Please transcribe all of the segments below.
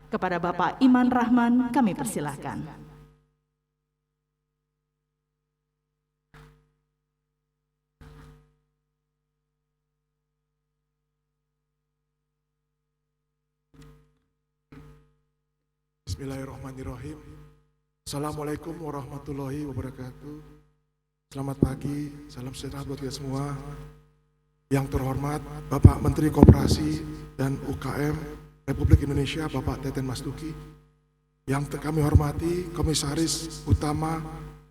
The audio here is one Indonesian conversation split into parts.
Kepada Bapak Iman Rahman kami persilahkan. Bismillahirrahmanirrahim. Assalamualaikum warahmatullahi wabarakatuh. Selamat pagi, salam sejahtera buat kita semua. Yang terhormat Bapak Menteri Koperasi dan UKM Republik Indonesia, Bapak Teten Mas Duki. Yang kami hormati Komisaris Utama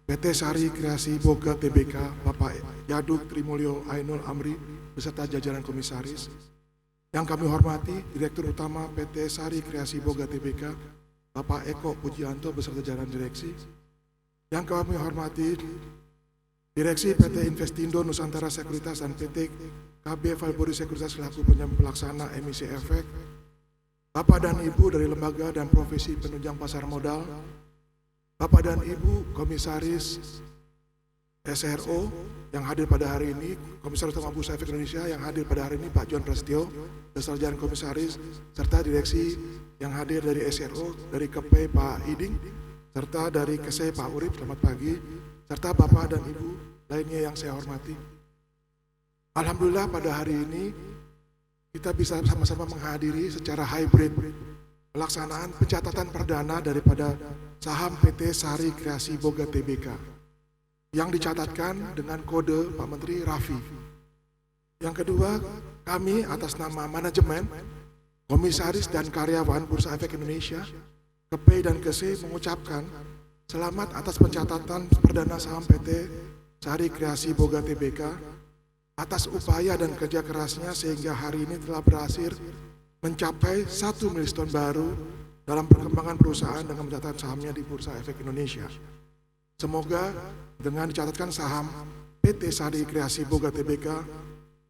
PT Sari Kreasi Boga Tbk, Bapak Yaduk Trimulyo Ainul Amri beserta jajaran komisaris. Yang kami hormati Direktur Utama PT Sari Kreasi Boga Tbk, Bapak Eko Pujianto beserta jajaran direksi. Yang kami hormati Direksi PT Investindo Nusantara Sekuritas dan PT KB Valbori Sekuritas selaku pelaksana emisi efek. Bapak dan Ibu dari lembaga dan profesi penunjang pasar modal. Bapak dan Ibu Komisaris SRO yang hadir pada hari ini, Komisaris Utama Bursa Efek Indonesia yang hadir pada hari ini Pak John Prasetyo beserta jajaran komisaris, serta direksi yang hadir dari SRO, dari KP Pak Iding, serta dari KSE Pak Urip, selamat pagi, serta Bapak dan Ibu lainnya yang saya hormati. Alhamdulillah pada hari ini kita bisa sama-sama menghadiri secara hybrid pelaksanaan pencatatan perdana daripada saham PT Sari Kreasi Boga Tbk yang dicatatkan dengan kode Pak Menteri Raffi. Yang kedua, kami atas nama manajemen, komisaris dan karyawan Bursa Efek Indonesia, KP dan KSE mengucapkan selamat atas pencatatan perdana saham PT Sari Kreasi Boga Tbk atas upaya dan kerja kerasnya sehingga hari ini telah berhasil mencapai satu milestone baru dalam perkembangan perusahaan dengan mencatat sahamnya di Bursa Efek Indonesia. Semoga dengan dicatatkan saham PT Sari Kreasi Boga Tbk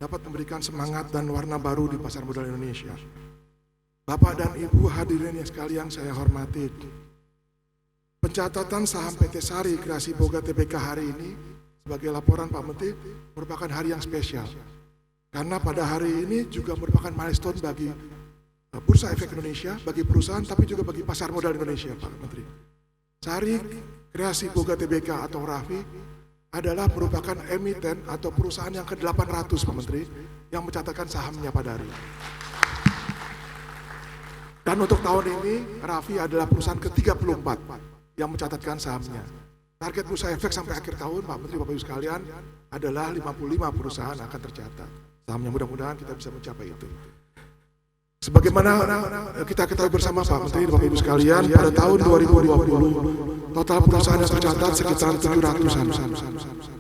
dapat memberikan semangat dan warna baru di pasar modal Indonesia. Bapak dan Ibu hadirin yang sekalian saya hormati, pencatatan saham PT Sari Kreasi Boga Tbk hari ini sebagai laporan Pak Menteri merupakan hari yang spesial. Karena pada hari ini juga merupakan milestone bagi Bursa Efek Indonesia, bagi perusahaan, tapi juga bagi pasar modal Indonesia, Pak Menteri. Sari Kreasi Boga Tbk atau Raffi adalah merupakan emiten atau perusahaan yang ke-800, Pak Menteri, yang mencatatkan sahamnya pada hari ini. Dan untuk tahun ini, Raffi adalah perusahaan ke-34 yang mencatatkan sahamnya. Target Bursa Efek sampai akhir tahun, Pak Menteri, Bapak Ibu sekalian, adalah 55 perusahaan akan tercatat. Sahamnya mudah-mudahan kita bisa mencapai itu. Sebagaimana kita ketahui bersama Pak Menteri, Bapak Ibu sekalian, pada tahun 2020, total perusahaan yang tercatat sekitar 700-an.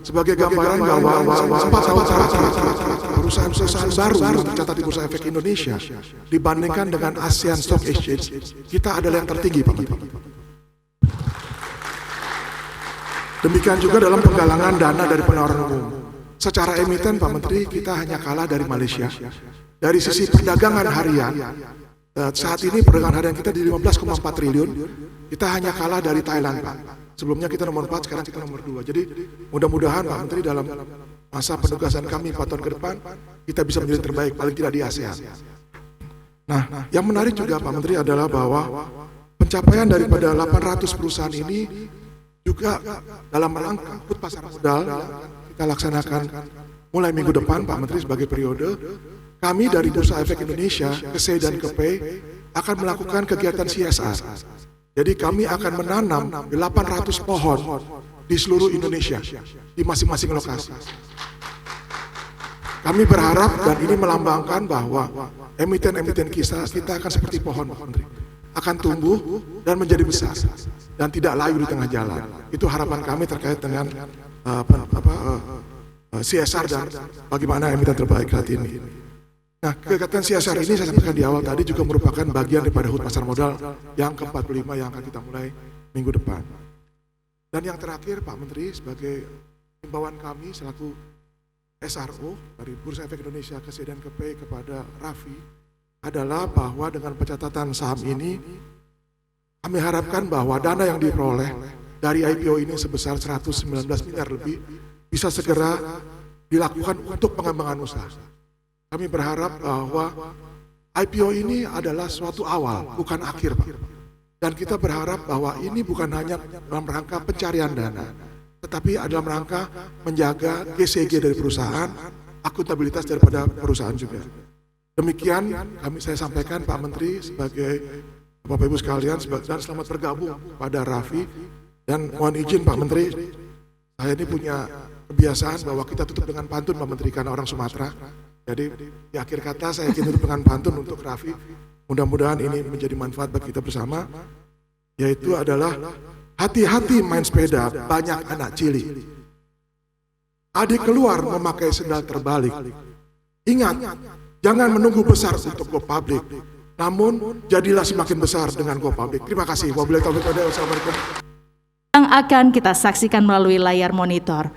Sebagai gambaran bahwa 4 tahun terakhir, perusahaan-perusahaan baru yang tercatat di Bursa Efek Indonesia dibandingkan dengan ASEAN Stock Exchange, kita adalah yang tertinggi, Pak Menteri. Demikian juga dalam penggalangan dana dari penawaran umum. Secara emiten, Pak Menteri, kita hanya kalah dari Malaysia. Dari sisi perdagangan harian, saat ini perdagangan harian kita di 15,4 triliun, kita hanya kalah dari Thailand, Pak. Sebelumnya kita nomor 4, sekarang kita nomor 2. Jadi mudah-mudahan Pak Menteri dalam masa penugasan kami 4 tahun ke depan, kita bisa menjadi terbaik, paling tidak di ASEAN. Nah, yang menarik juga Pak Menteri adalah bahwa pencapaian daripada 800 perusahaan ini juga dalam rangka angkut pasar modal kita laksanakan mulai minggu depan, Pak Menteri, sebagai periode. Kami dari Bursa Efek Indonesia, KSE dan KP akan melakukan kegiatan CSR. Jadi kami akan menanam 800 pohon di seluruh Indonesia, di masing-masing lokasi. Kami berharap dan ini melambangkan bahwa emiten-emiten kita akan seperti pohon, Pak Menteri. Akan tumbuh dan menjadi besar dan tidak layu di tengah jalan. Itu harapan kami terkait dengan CSR dan bagaimana emiten terbaik saat ini. Nah, kegiatan CSR ini saya sampaikan di awal tadi juga merupakan bagian daripada HUT pasar modal yang ke-45 yang akan kita mulai minggu depan. Dan yang terakhir, Pak Menteri, sebagai himbauan kami selaku SRO dari Bursa Efek Indonesia, KSE dan KP kepada Raffi adalah bahwa dengan pencatatan saham ini kami harapkan bahwa dana yang diperoleh dari IPO ini sebesar 119 miliar lebih bisa segera dilakukan untuk pengembangan usaha. Kami berharap bahwa IPO ini adalah suatu awal, bukan akhir, Pak. Dan kita berharap bahwa ini bukan hanya dalam rangka pencarian dana, tetapi dalam rangka menjaga GCG dari perusahaan, akuntabilitas daripada perusahaan juga. Demikian saya sampaikan Pak Menteri sebagai Bapak Ibu sekalian, dan selamat bergabung pada Raffi. Dan mohon izin Pak Menteri, saya ini punya kebiasaan bahwa kita tutup dengan pantun Pak Menteri, karena orang Sumatera. Jadi di akhir kata saya ingin tutup dengan pantun untuk Raffi. Mudah-mudahan ini menjadi manfaat bagi kita bersama, yaitu adalah hati-hati main sepeda, banyak anak cilik. Adik keluar memakai sendal terbalik. Ingat, jangan menunggu besar untuk go public, namun jadilah semakin besar dengan go public. Terima kasih. Wabillahi taufiq wal hidayah. Wassalamualaikum. Yang akan kita saksikan melalui layar monitor.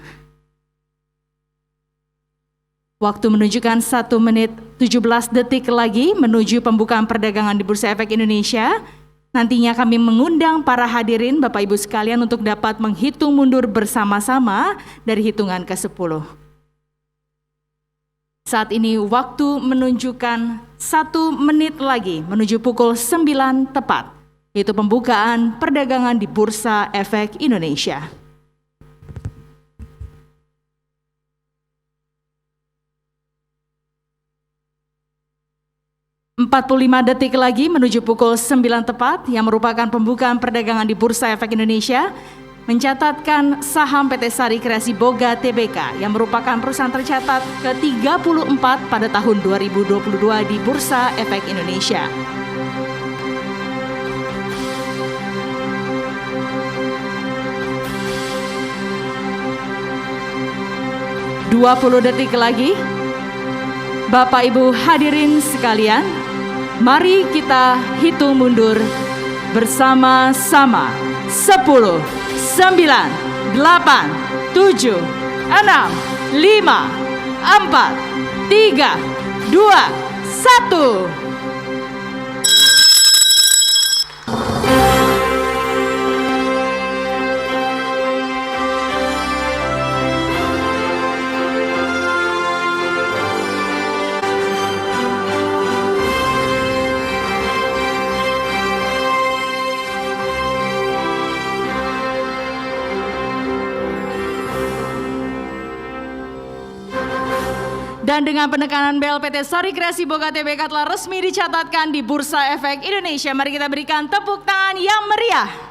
Waktu menunjukkan 1 menit 17 detik lagi menuju pembukaan perdagangan di Bursa Efek Indonesia. Nantinya kami mengundang para hadirin Bapak Ibu sekalian untuk dapat menghitung mundur bersama-sama dari hitungan ke-10. Saat ini waktu menunjukkan 1 menit lagi menuju pukul 9 tepat, yaitu pembukaan perdagangan di Bursa Efek Indonesia. 45 detik lagi menuju pukul 9 tepat, yang merupakan pembukaan perdagangan di Bursa Efek Indonesia, mencatatkan saham PT Sari Kreasi Boga Tbk yang merupakan perusahaan tercatat ke-34 pada tahun 2022 di Bursa Efek Indonesia. ...20 detik lagi. Bapak Ibu hadirin sekalian, mari kita hitung mundur bersama-sama. 10, 9, 8, 7, 6, 5, 4, 3, 2, 1. Dan dengan penekanan bel, PT Sari Kreasi Boga Tbk telah resmi dicatatkan di Bursa Efek Indonesia. Mari kita berikan tepuk tangan yang meriah.